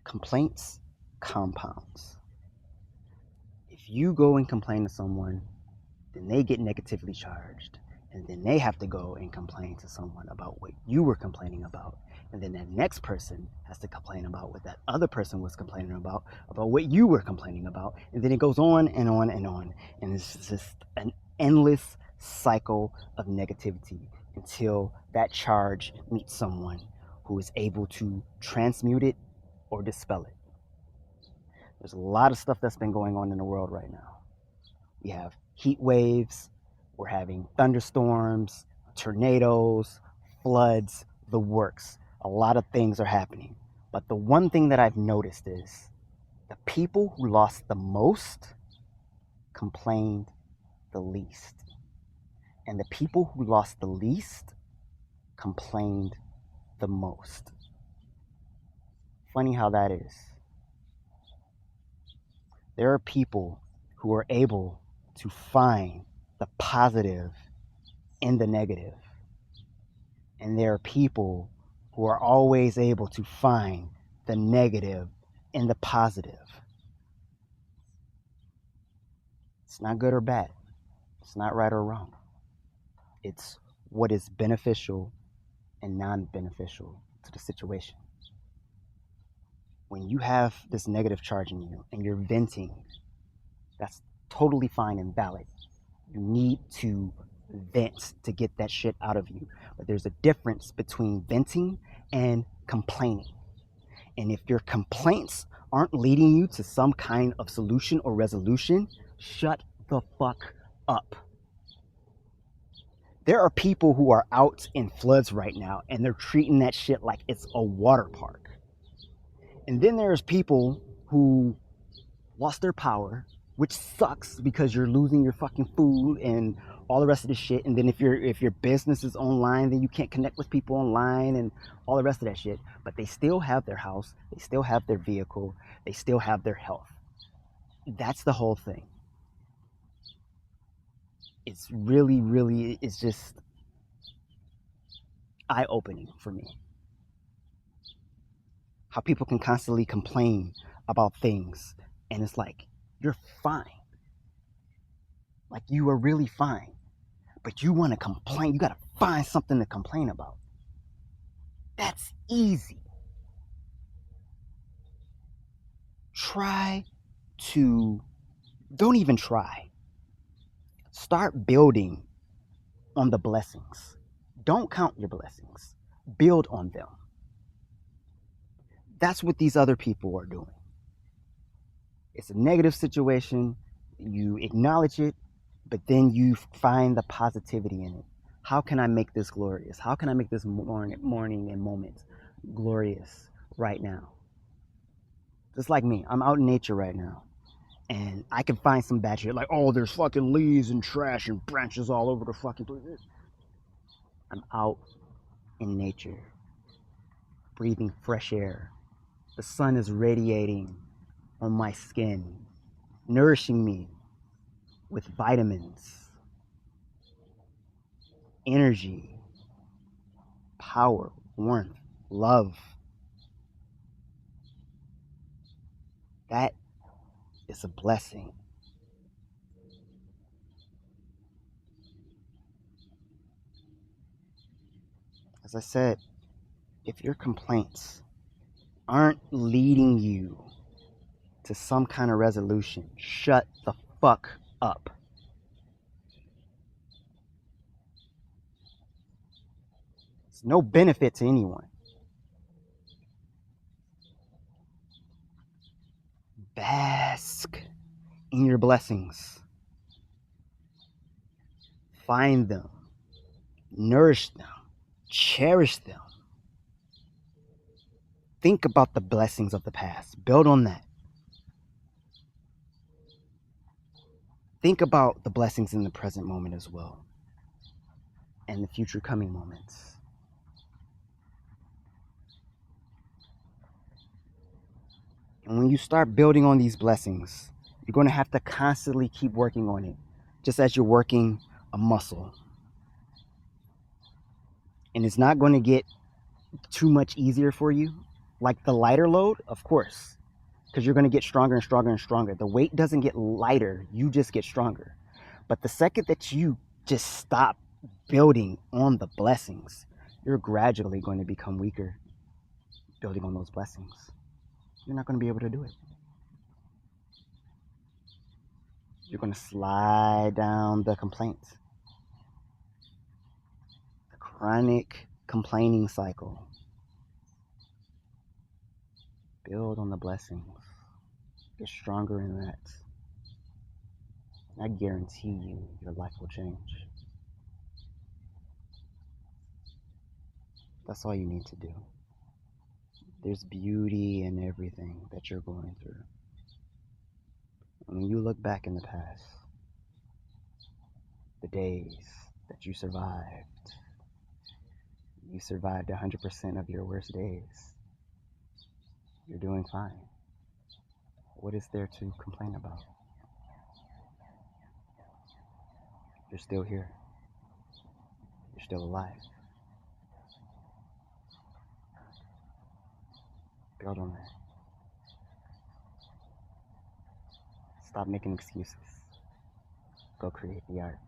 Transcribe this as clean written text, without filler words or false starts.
Complaints compounds. If you go and complain to someone, then they get negatively charged, and then they have to go and complain to someone about what you were complaining about, and then that next person has to complain about what that other person was complaining about what you were complaining about, and then it goes on and on and on, and it's just an endless cycle of negativity until that charge meets someone who is able to transmute it or dispel it. There's a lot of stuff that's been going on in the world right now. We have heat waves, we're having thunderstorms, tornadoes, floods, the works. A lot of things are happening. But the one thing that I've noticed is the people who lost the most complained the least. And the people who lost the least complained the most. Funny how that is. There are people who are able to find the positive in the negative. And there are people who are always able to find the negative in the positive. It's not good or bad. It's not right or wrong. It's what is beneficial and non-beneficial to the situation. When you have this negative charge in you and you're venting, that's totally fine and valid. You need to vent to get that shit out of you. But there's a difference between venting and complaining. And if your complaints aren't leading you to some kind of solution or resolution, shut the fuck up. There are people who are out in floods right now and they're treating that shit like it's a water park. And then there's people who lost their power, which sucks because you're losing your fucking food and all the rest of this shit. And then if your business is online, then you can't connect with people online and all the rest of that shit. But they still have their house, they still have their vehicle, they still have their health. That's the whole thing. It's really, it's just eye-opening for me. How people can constantly complain about things, and it's like, you're fine. Like, you are really fine. But you want to complain. You got to find something to complain about. That's easy. Don't even try. Start building on the blessings. Don't count your blessings. Build on them. That's what these other people are doing. It's a negative situation. You acknowledge it, but then you find the positivity in it. How can I make this glorious? How can I make this morning and moment glorious right now? Just like me, I'm out in nature right now. And I can find some bad shit, like, oh, there's fucking leaves and trash and branches all over the fucking place. I'm out in nature, breathing fresh air. The sun is radiating on my skin, nourishing me with vitamins, energy, power, warmth, love. That is a blessing. As I said, if your complaints aren't leading you to some kind of resolution, shut the fuck up. It's no benefit to anyone. Bask in your blessings. Find them. Nourish them. Cherish them. Think about the blessings of the past. Build on that. Think about the blessings in the present moment as well, and the future coming moments. And when you start building on these blessings, you're going to have to constantly keep working on it, just as you're working a muscle. And it's not going to get too much easier for you. Like the lighter load, of course, because you're going to get stronger and stronger and stronger. The weight doesn't get lighter, you just get stronger. But the second that you just stop building on the blessings, you're gradually going to become weaker building on those blessings. You're not going to be able to do it. You're going to slide down the complaints. The chronic complaining cycle. Build on the blessings. Get stronger in that. I guarantee you, your life will change. That's all you need to do. There's beauty in everything that you're going through. When you look back in the past, the days that you survived 100% of your worst days. You're doing fine. What is there to complain about? You're still here. You're still alive. Build on that. Stop making excuses. Go create the art.